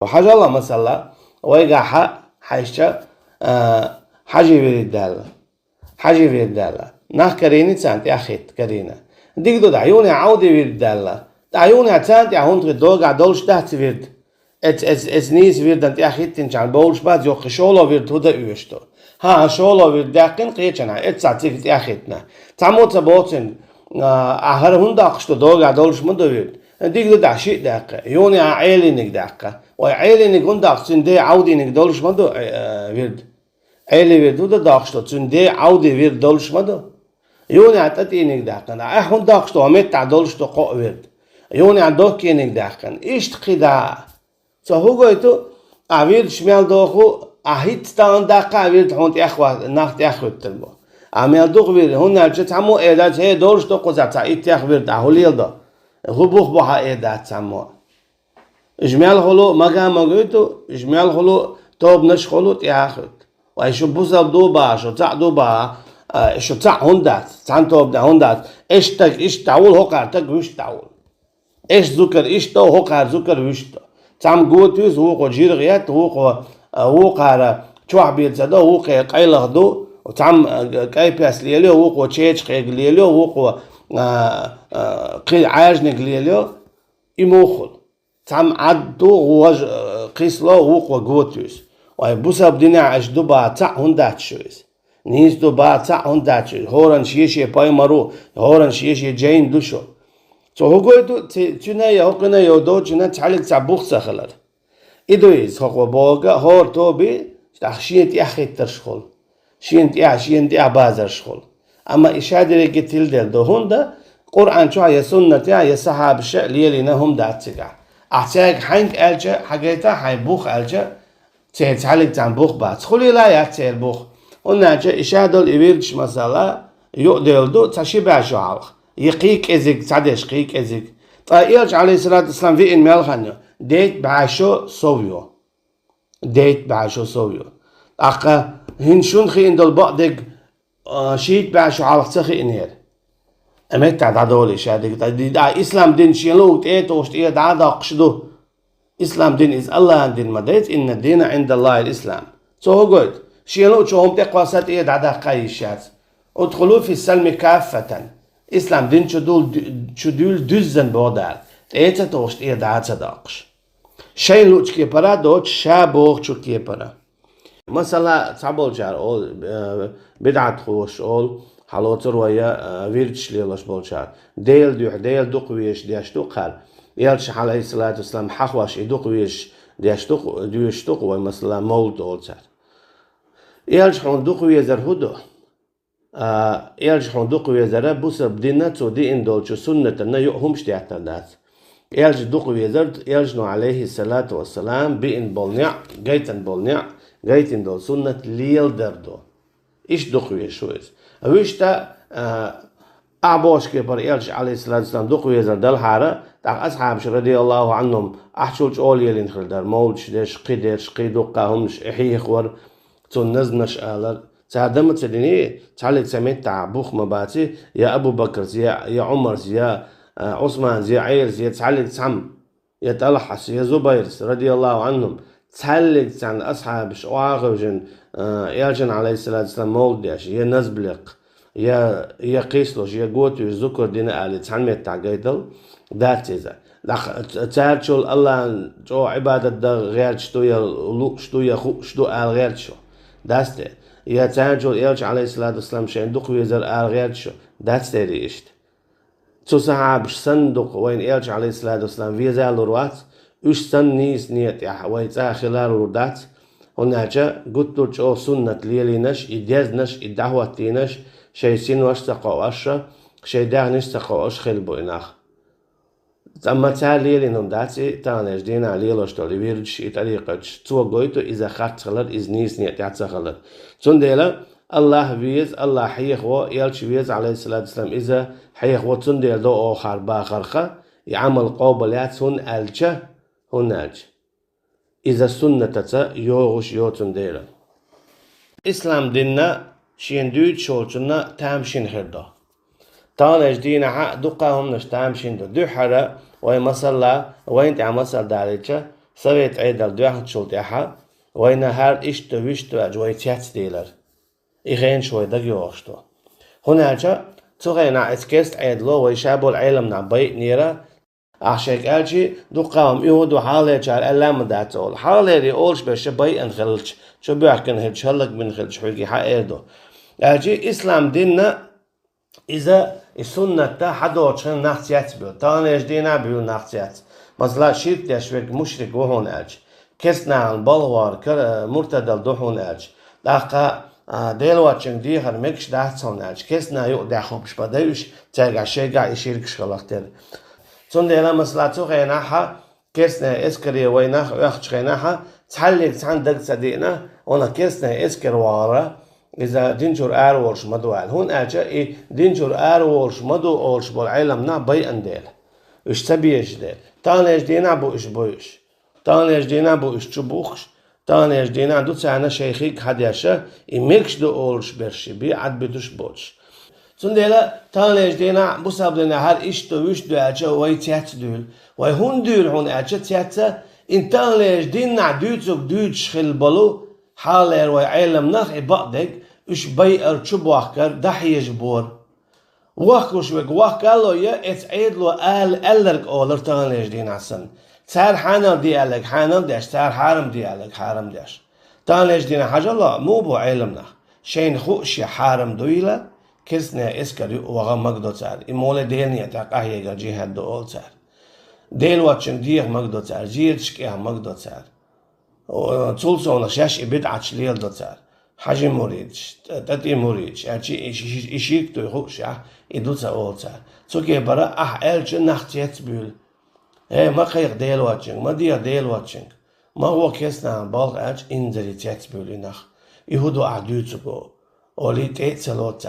وحاجة الله مثلا ويقع حيشة حاجة بريد دالة حاجة بريد دالة نح كريني تسانت أخيت كرينة ديك دو دعيوني عودي بريد دالة دعيوني تسانت هون تدوق عدولش تحت بريد اتس نيس بريد أنت أخيت تنشان بولش بعد يوخ شولا بريد هدا يوشتو ها شولا بريد داقين قيتشنا اتساتيك أخيتنا تعموت بوتن أهر هنداقشتو دوق عدولش مدو بريد ديك دو دعشي داقة يوني عيلي نك داقة وعيلي نك هنداقشتن دي عودي نك دولش مدو بريد عيلي بريد هدا داقشتو تن دي عودي بريد دولش مدو يوني عتاتي نك داقن أحون داقشتو عميت عدولشتو قو بريد يوني عدوكي نك داقن إيش تقيدا هو قويتو أبير شمال دوخو أهيت تان داقة أبير تحونت أخوة ناخت أخوة تلبو عمل دوخ بير هون نرجع عمو إيدات هي دولشتو قزعت إيت أخبير تاهولي يلدا هو بوخ بوها إيدات عمو إجمال خلو مكان ما قويتو إجمال خلو توب نش خلو تأخذ وإيشو بوسل دوبا شو تاع دوبا شو تاع هندات تان توب ده هندات إيش تعول هو قارتك وش تعول إيش ذكر إيش تو هو قار ذكر وش تو تام قوتيز هو قجير غيات هو قار شو بيت زده هو قيل غدو وتام كاي بيس ليلو هو قشيش قيل ليلو هو قيل عاجنك ليلو يموخل تام عدو هو قيسلو هو قوتيز ويبوسا بدنا عش دوبا تاع هندات شويس نيس دوبا تاع هندات شويس هورن شيشي باي مرو هورن شيشي جين دوشو هو قويتو تنا يهقنا يودو تنا تعلق تعبوخ سخلر إدويز هو بوجا هور توبي تخشين تأخذ ترشخل شين تأ بازر شخل أما إشادة رجتيل ده هوندا قرآن شو هي سنة يا صحاب الشيء ليلنا هم دعتجع أحتاج حنك ألجا حاجتها حيبوخ ألجا تعلق تعبوخ بعد خلي لا يعتل بوخ ونجا إشادة الإبيرش مثلا يقدر دو تشبع شعار يقيك إزك تعدش قيك إزك طيب عليه الصلاة والسلام في إن مالخانيو ديت بعشو صويو أقا هنشون خي إندل بعضك شيت بعشو على تخي إنهير أمت تعدولي شادك دا إسلام دين شيلو تيتوش تيت دا قشدو إسلام دين إز الله دين مديت إن الدين عند الله الإسلام هو قلت شيلو شوهم تقواسات إيه دا قايشات ادخلوا في السلم كافة إسلام دين شدول دزن بودال تيتا توشت إيه دا تصدقش شيء لوش كيبرا دوش شابوخ شو كيبرا مثلا تعبول جار أول بدعة خوش أول حلوتر ويا فيرتش ليلاش بولشار ديل دوقويش دياش دوقال يالش عليه الصلاة والسلام حخواش يدوقويش دياش دوقوي مثلا مولد أولتر يالش حون دوقوي زرهودو يالش حون دوقوي زر بوسب دينا تودي إندول شو سنة النا يؤهمش تحتنات يالش دوقوي زرت يالشنو عليه الصلاة والسلام بين بولنيع جيتن دول سنة ليل دردو إيش دوقوي شويس أويشتا أعبوش كبر يالش عليه الصلاة والسلام دوقوي زر دل حارة تاع أصحاب رضي الله عنهم أحشولش أول يلين خلدر مولش ديش قيدش قيدوقاهمش إحيه خور تنزنش آلر تعدم تديني تعلق سميت تاع بوخ مباتي يا أبو بكر يا عمر يا عثمان يا عير يا تعلق سام يا طلحة يا زبير رضي الله عنهم تعلق عن أصحاب شواغوجن يالجن عليه الصلاة والسلام مولدش يا نزبلق يا قيسلوش يا قوتو ذكر دينا آلي تعلمت تاع قيدل داتيزا تعرشول الله جو عبادة دا غير شتو يا لو شتو يا خو شتو آل غير شو داسته يا تعرشول يالج عليه الصلاة والسلام شين دق ويزر آل غير شو داسته ريشت تو صحابش صندوق وين يالج عليه الصلاة والسلام في زال روات وش سنيس نيت يا حويت خلال ردات هناك قلت له شو سنة ليلينش إديزنش إدعوتينش شيء سين واشتقوا شيء داغنش تقوا خلبو إناخ أما تعالي لينهم داتي تانش دينا ليلوش تولي بيرجش طريقتش تو قويتو إذا خات خلر إز نيس نيت يعتسى خلر تنديلا الله بيز الله حيخ و يالش بيز عليه الصلاة والسلام إذا حيخ و تنديل دو آخر باخرخة يعمل قابلات هن ألجة هناج إذا سنة تتا يوغش يوتن ديلا إسلام دينا شين دوت شولتنا تامشين خرده تانش دينا حق دقاهم نش تامشين دو حرة وين مسلا وين تعمل مسلا داريتشا سويت عيدل دوحت شلت احا وين هار اشتو وشتو اجوي تياتس ديلر إيغين شوي دقيوشتو هناك تغينا اسكست عيدلو ويشابو العلم نعبي نيرا عشان قالشي دو قام يهودو حالي جال ألام داتول حالي دي أولش بش بي انخلش شو بيحكن هيد شلق بنخلش حقي حقيدو قالشي إسلام ديننا إذا السنة تا حدو تشن نختيات بيو تانيش دينا بيو نختيات مثلا شرك دشوك مشرك وهون قالش كسنا البلوار مرتدل دوهون قالش داقا دلوقتي دي هرمكش داهتسون قالش كسنا يقدع خبش بدايش ترجع شيء يشيرك شغلتر تندلا مثلا تغيناها كيسنا اسكري ويناها ياخد غيناها تحلق عندك صديقنا وانا كيسنا اسكر وارا اذا دينجور ارورش مدوال هون اجا دينجور ارورش مدو اورش بالعلم نا بي انديل اش تبيش ديل تانيش دينا بو اش بوش تانيش دينا بو اش تشبوخش تانيش دينا دو تسانا شيخيك حدياشا ميكش دو اورش برشي بي عد بدوش بوش Sundela tanlej dina busabdena har ishto wishto acha way tiats dul way hun dul hun acha tiatsa in tanlej dina dutsuk duts khilbalu haler way ailam nach ibadeg ush bay chubwakar dahyej bor wakush weg wakalo ya ets aidlo allerg oler tanlej dina san tsar hana dialek hana dash tsar haram dialek haram dash tanlej dina hajalla mu bu ailam nach shein khush haram duila كسنا اسكري وغا مقدو تار إمولة دينية تاقاهية جهاد دو أول تار ديل واتشن ديخ مقدو تار جيرتشكيها مقدو تار تولسونا شاش إبدعة شليل دو تار حاجي مريدش تاتي مريدش أرشي إشيك تو يخوش إدو تار أول تار توكي برا ألش نختيت بيول ما خيق ديل واتشن ما ديا ديل واتشن ما هو كسنا بالغ ألش إنزري تيت بيول إنخ يهودو أعدوتسكو أولي تيت سلوت